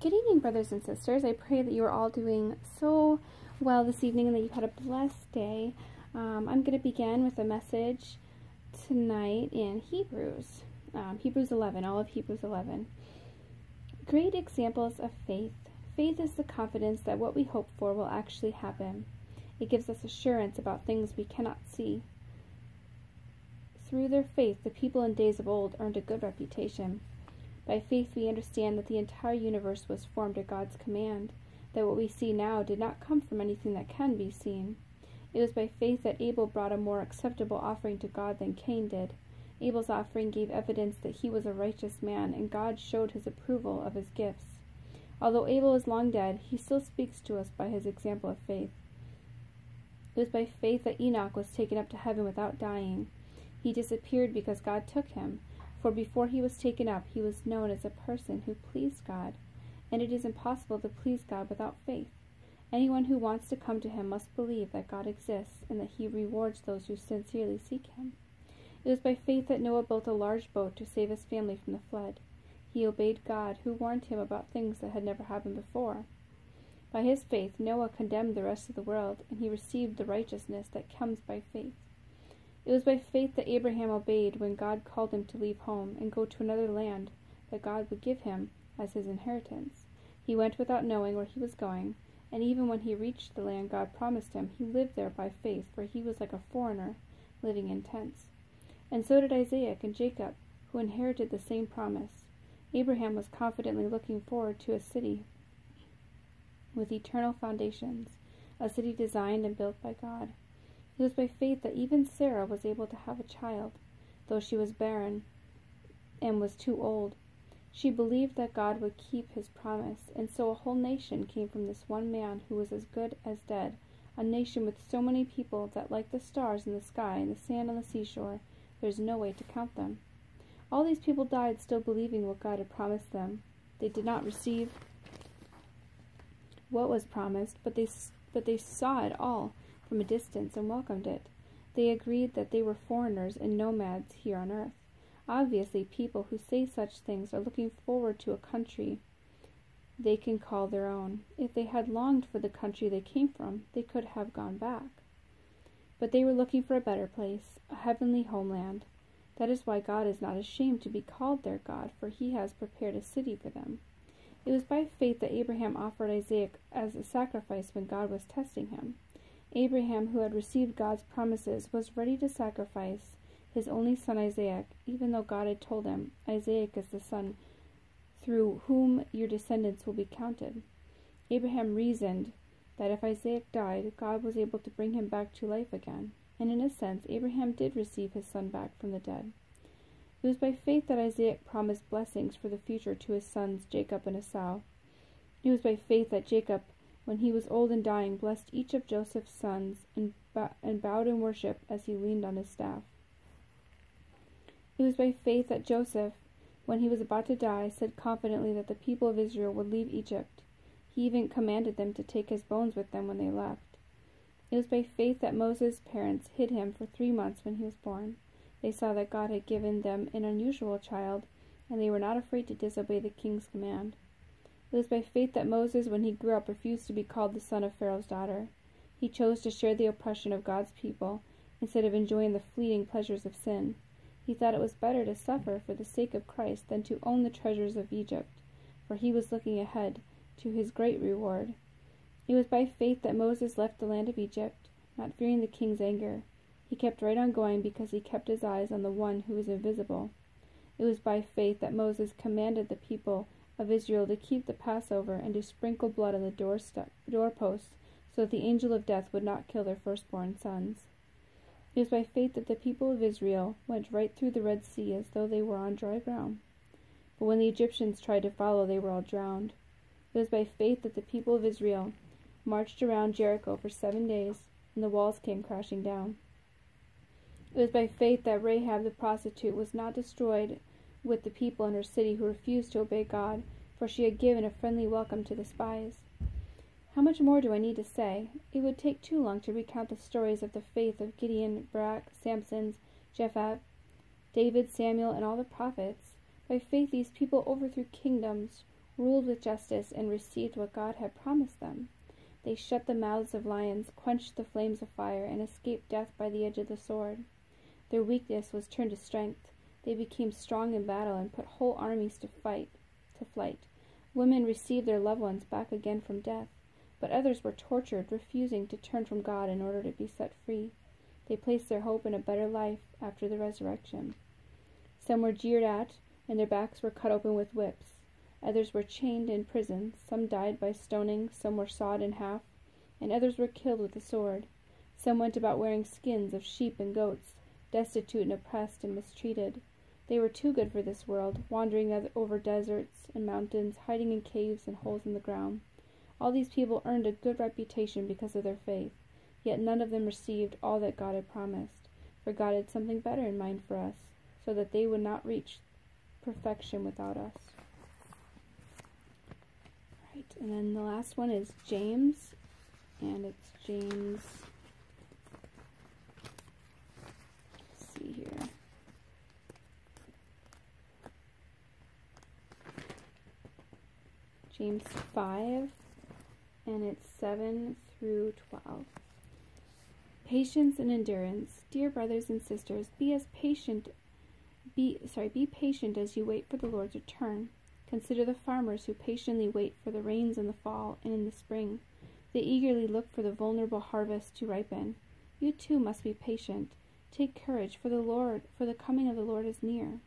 Good evening, brothers and sisters. I pray that you are all doing so well this evening and that you've had a blessed day. I'm going to begin with a message tonight in Hebrews. Hebrews 11, all of Hebrews 11. Great examples of faith. Faith is the confidence that what we hope for will actually happen. It gives us assurance about things we cannot see. Through their faith, the people in days of old earned a good reputation. By faith we understand that the entire universe was formed at God's command, that what we see now did not come from anything that can be seen. It was by faith that Abel brought a more acceptable offering to God than Cain did. Abel's offering gave evidence that he was a righteous man, and God showed his approval of his gifts. Although Abel is long dead, he still speaks to us by his example of faith. It was by faith that Enoch was taken up to heaven without dying. He disappeared because God took him. For before he was taken up, he was known as a person who pleased God, and it is impossible to please God without faith. Anyone who wants to come to him must believe that God exists and that he rewards those who sincerely seek him. It was by faith that Noah built a large boat to save his family from the flood. He obeyed God, who warned him about things that had never happened before. By his faith, Noah condemned the rest of the world, and he received the righteousness that comes by faith. It was by faith that Abraham obeyed when God called him to leave home and go to another land that God would give him as his inheritance. He went without knowing where he was going, and even when he reached the land God promised him, he lived there by faith, for he was like a foreigner living in tents. And so did Isaac and Jacob, who inherited the same promise. Abraham was confidently looking forward to a city with eternal foundations, a city designed and built by God. It was by faith that even Sarah was able to have a child, though she was barren and was too old. She believed that God would keep his promise, and so a whole nation came from this one man who was as good as dead, a nation with so many people that, like the stars in the sky and the sand on the seashore, there's no way to count them. All these people died still believing what God had promised them. They did not receive what was promised, but they saw it all from a distance and welcomed it. They agreed that they were foreigners and nomads here on earth. Obviously, people who say such things are looking forward to a country they can call their own. If they had longed for the country they came from, they could have gone back. But they were looking for a better place, a heavenly homeland. That is why God is not ashamed to be called their God, for he has prepared a city for them. It was by faith that Abraham offered Isaac as a sacrifice when God was testing him. Abraham, who had received God's promises, was ready to sacrifice his only son Isaac, even though God had told him, Isaac is the son through whom your descendants will be counted. Abraham reasoned that if Isaac died, God was able to bring him back to life again, and in a sense, Abraham did receive his son back from the dead. It was by faith that Isaac promised blessings for the future to his sons Jacob and Esau. It was by faith that Jacob, when he was old and dying, blessed each of Joseph's sons and bowed in worship as he leaned on his staff. It was by faith that Joseph, when he was about to die, said confidently that the people of Israel would leave Egypt. He even commanded them to take his bones with them when they left. It was by faith that Moses' parents hid him for 3 months when he was born. They saw that God had given them an unusual child, and they were not afraid to disobey the king's command. It was by faith that Moses, when he grew up, refused to be called the son of Pharaoh's daughter. He chose to share the oppression of God's people instead of enjoying the fleeting pleasures of sin. He thought it was better to suffer for the sake of Christ than to own the treasures of Egypt, for he was looking ahead to his great reward. It was by faith that Moses left the land of Egypt, not fearing the king's anger. He kept right on going because he kept his eyes on the one who was invisible. It was by faith that Moses commanded the people of Israel to keep the Passover and to sprinkle blood on the doorposts so that the angel of death would not kill their firstborn sons. It was by faith that the people of Israel went right through the Red Sea as though they were on dry ground. But when the Egyptians tried to follow, they were all drowned. It was by faith that the people of Israel marched around Jericho for 7 days, and the walls came crashing down. It was by faith that Rahab the prostitute was not destroyed with the people in her city who refused to obey God, for she had given a friendly welcome to the spies. How much more do I need to say? It would take too long to recount the stories of the faith of Gideon, Barak, Samson, Jephthah, David, Samuel, and all the prophets. By faith these people overthrew kingdoms, ruled with justice, and received what God had promised them. They shut the mouths of lions, quenched the flames of fire, and escaped death by the edge of the sword. Their weakness was turned to strength. They became strong in battle and put whole armies to flight. Women received their loved ones back again from death, but others were tortured, refusing to turn from God in order to be set free. They placed their hope in a better life after the resurrection. Some were jeered at, and their backs were cut open with whips. Others were chained in prison. Some died by stoning, some were sawed in half, and others were killed with the sword. Some went about wearing skins of sheep and goats, destitute and oppressed and mistreated. They were too good for this world, wandering over deserts and mountains, hiding in caves and holes in the ground. All these people earned a good reputation because of their faith, yet none of them received all that God had promised, for God had something better in mind for us, so that they would not reach perfection without us. Right, and then the last one is James, and it's James, let's see here. James 5, and it's 7 through 12. Patience and endurance. Dear brothers and sisters, be patient as you wait for the Lord's return. Consider the farmers who patiently wait for the rains in the fall and in the spring. They eagerly look for the vulnerable harvest to ripen. You too must be patient. Take courage, for the coming of the Lord is near.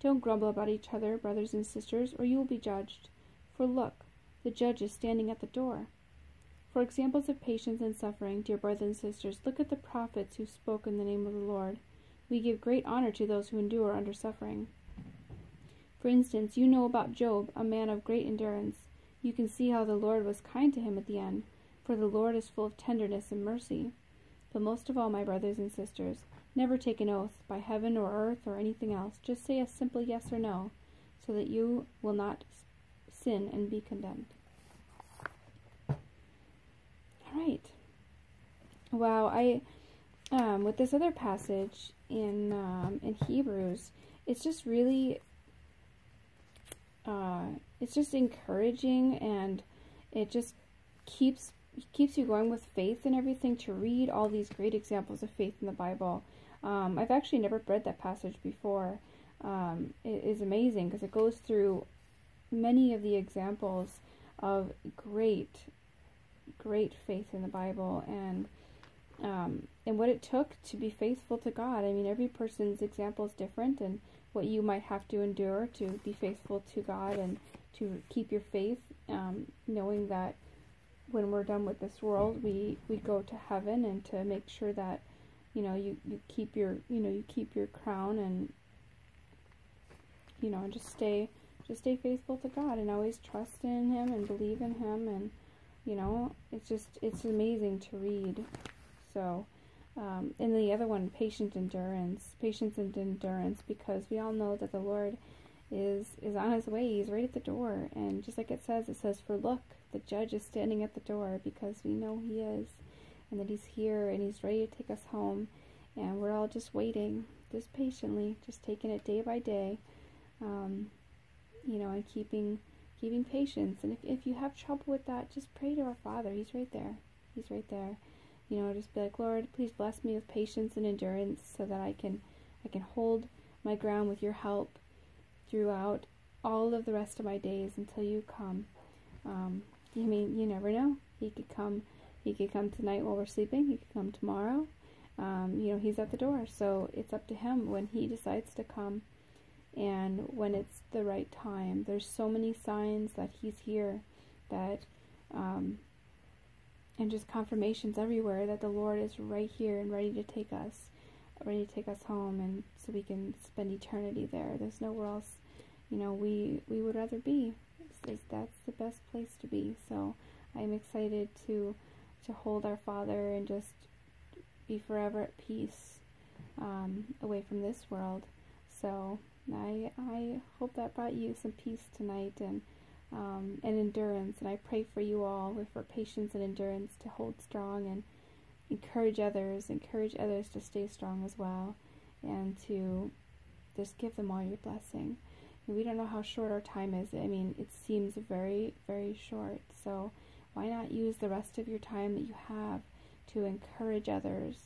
Don't grumble about each other, brothers and sisters, or you will be judged. For look, the judge is standing at the door. For examples of patience and suffering, dear brothers and sisters, look at the prophets who spoke in the name of the Lord. We give great honor to those who endure under suffering. For instance, you know about Job, a man of great endurance. You can see how the Lord was kind to him at the end, for the Lord is full of tenderness and mercy. But most of all, my brothers and sisters, never take an oath by heaven or earth or anything else. Just say a simple yes or no, so that you will not sin and be condemned. All right. Wow, with this other passage in Hebrews, it's just really, it's just encouraging, and it just keeps you going with faith and everything, to read all these great examples of faith in the Bible. I've actually never read that passage before. It is amazing because it goes through many of the examples of great faith in the Bible, and what it took to be faithful to God. I mean, every person's example is different, and what you might have to endure to be faithful to God and to keep your faith, knowing that when we're done with this world, we go to heaven, and to make sure that you keep your crown, and just stay faithful to God, and always trust in Him and believe in Him, and it's amazing to read. So, and the other one, patience and endurance, because we all know that the Lord is on His way. He's right at the door, and just like it says, for look, the judge is standing at the door, because we know He is, and that He's here, and He's ready to take us home, and we're all just waiting, just patiently, just taking it day by day, and keeping patience. And if you have trouble with that, just pray to our Father. He's right there. He's right there. Just be like, Lord, please bless me with patience and endurance, so that I can hold my ground with your help throughout all of the rest of my days until you come. You never know. He could come tonight while we're sleeping. He could come tomorrow. He's at the door, so it's up to Him when He decides to come, and when it's the right time. There's so many signs that He's here, that and just confirmations everywhere that the Lord is right here and ready to take us home, and so we can spend eternity there. There's nowhere else we would rather be. That's the best place to be. So I'm excited to hold our Father and just be forever at peace, away from this world. So I hope that brought you some peace tonight, and endurance. And I pray for you all for patience and endurance to hold strong, and encourage others to stay strong as well, and to just give them all your blessing. we don't know how short our time is. I mean, it seems very, very short. So why not use the rest of your time that you have to encourage others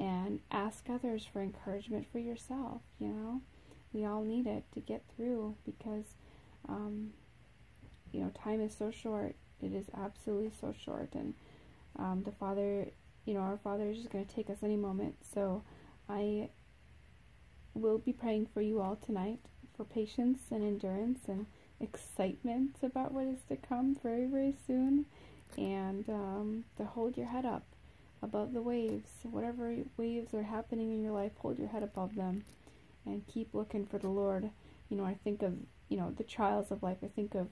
and ask others for encouragement for yourself, you know? We all need it to get through because, you know, time is so short. It is absolutely so short. And the Father, you know, our Father is just going to take us any moment. So I will be praying for you all tonight for patience and endurance and excitement about what is to come very, very soon. And to hold your head up above the waves. Whatever waves are happening in your life, hold your head above them and keep looking for the Lord. You know, I think of, you know, the trials of life. I think of,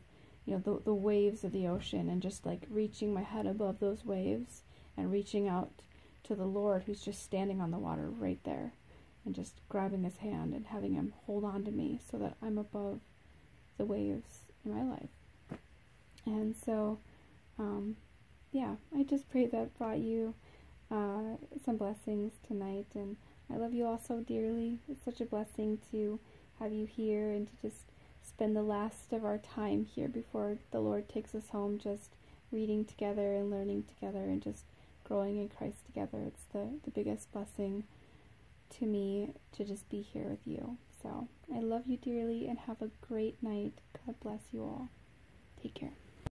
you know, the waves of the ocean and just like reaching my head above those waves and reaching out to the Lord who's just standing on the water right there and just grabbing his hand and having him hold on to me so that I'm above the waves in my life. And so, yeah, I just pray that brought you some blessings tonight, and I love you all so dearly. It's such a blessing to have you here and to just spend the last of our time here before the Lord takes us home, just reading together and learning together and just growing in Christ together. It's the biggest blessing to me to just be here with you. So I love you dearly and have a great night. God bless you all. Take care.